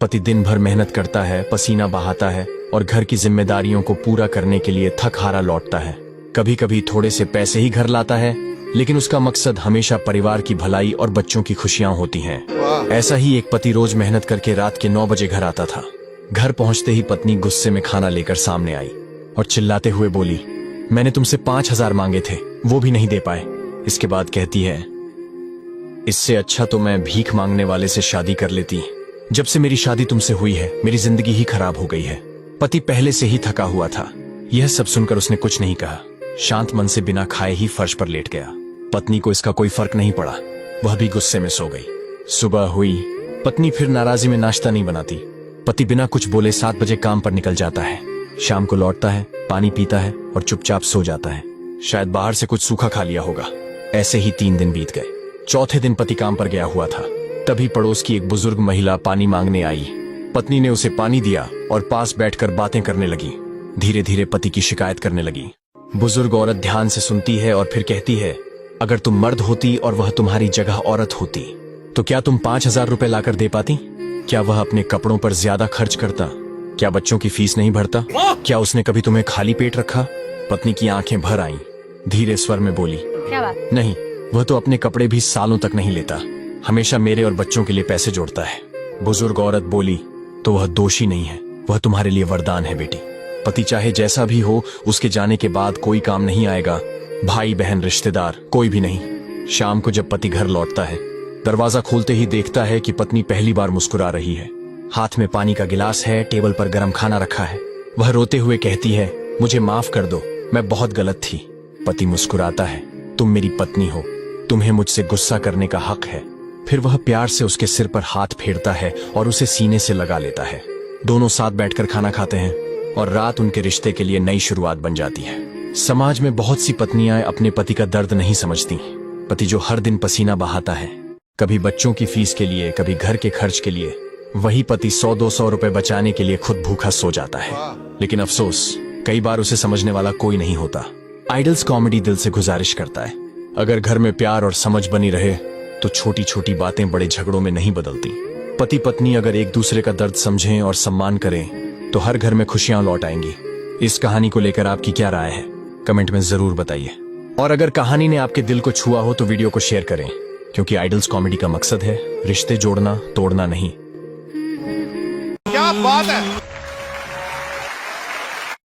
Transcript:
पति दिन भर मेहनत करता है, पसीना बहाता है और घर की जिम्मेदारियों को पूरा करने के लिए थक हारा लौटता है। कभी कभी थोड़े से पैसे ही घर लाता है, लेकिन उसका मकसद हमेशा परिवार की भलाई और बच्चों की खुशियां होती हैं। ऐसा ही एक पति रोज मेहनत करके रात के 9 बजे घर आता था। घर पहुंचते ही पत्नी गुस्से में खाना लेकर सामने आई और चिल्लाते हुए बोली, मैंने तुमसे 5,000 मांगे थे, वो भी नहीं दे पाए। इसके बाद कहती है, इससे अच्छा तो मैं भीख मांगने वाले से शादी कर लेती। जब से मेरी शादी तुमसे हुई है, मेरी जिंदगी ही खराब हो गई है। पति पहले से ही थका हुआ था। यह सब सुनकर उसने कुछ नहीं कहा, शांत मन से बिना खाए ही फर्श पर लेट गया। पत्नी को इसका कोई फर्क नहीं पड़ा, वह भी गुस्से में सो गई। सुबह हुई, पत्नी फिर नाराजी में नाश्ता नहीं बनाती। पति बिना कुछ बोले 7 बजे काम पर निकल जाता है। शाम को लौटता है, पानी पीता है और चुपचाप सो जाता है। शायद बाहर से कुछ सूखा खा लिया होगा। ऐसे ही 3 दिन बीत गए। चौथे दिन पति काम पर गया हुआ था। तभी पड़ोस की एक बुजुर्ग महिला पानी मांगने आई। पत्नी ने उसे पानी दिया और पास बैठकर बातें करने लगी। धीरे धीरे पति की शिकायत करने लगी। बुजुर्ग औरत ध्यान से सुनती है और फिर कहती है, अगर तुम मर्द होती और वह तुम्हारी जगह औरत होती तो क्या तुम 5,000 रुपए लाकर दे पाती? क्या वह अपने कपड़ों पर ज्यादा खर्च करता? क्या बच्चों की फीस नहीं भरता? क्या उसने कभी तुम्हें खाली पेट रखा? पत्नी की आंखें भर आईं। धीरे स्वर में बोली, क्या बात? नहीं, वह तो अपने कपड़े भी सालों तक नहीं लेता, हमेशा मेरे और बच्चों के लिए पैसे जोड़ता है। बुजुर्ग औरत बोली, तो वह दोषी नहीं है, वह तुम्हारे लिए वरदान है बेटी। पति चाहे जैसा भी हो, उसके जाने के बाद कोई काम नहीं आएगा। भाई बहन रिश्तेदार कोई भी नहीं। शाम को जब पति घर लौटता है, दरवाजा खोलते ही देखता है कि पत्नी पहली बार मुस्कुरा रही है। हाथ में पानी का गिलास है, टेबल पर गर्म खाना रखा है। वह रोते हुए कहती है, मुझे माफ कर दो, मैं बहुत गलत थी। पति मुस्कुराता है, तुम मेरी पत्नी हो, तुम्हें मुझसे गुस्सा करने का हक है। फिर वह प्यार से उसके सिर पर हाथ फेरता है और उसे सीने से लगा लेता है। दोनों साथ बैठकर खाना खाते हैं और रात उनके रिश्ते के लिए नई शुरुआत बन जाती है। समाज में बहुत सी पत्नियां अपने पति का दर्द नहीं समझती। पति जो हर दिन पसीना बहाता है, कभी बच्चों की फीस के लिए, कभी घर के खर्च के लिए, वही पति 100-200 रुपए बचाने के लिए खुद भूखा सो जाता है। लेकिन अफसोस, कई बार उसे समझने वाला कोई नहीं होता। आइडल्स कॉमेडी दिल से गुजारिश करता है, अगर घर में प्यार और समझ बनी रहे तो छोटी छोटी बातें बड़े झगड़ों में नहीं बदलती। पति पत्नी अगर एक दूसरे का दर्द समझें और सम्मान करें तो हर घर में खुशियां लौट आएंगी। इस कहानी को लेकर आपकी क्या राय है, कमेंट में जरूर बताइए। और अगर कहानी ने आपके दिल को छुआ हो तो वीडियो को शेयर करें, क्योंकि आइडल्स कॉमेडी का मकसद है रिश्ते जोड़ना, तोड़ना नहीं। क्या बात है।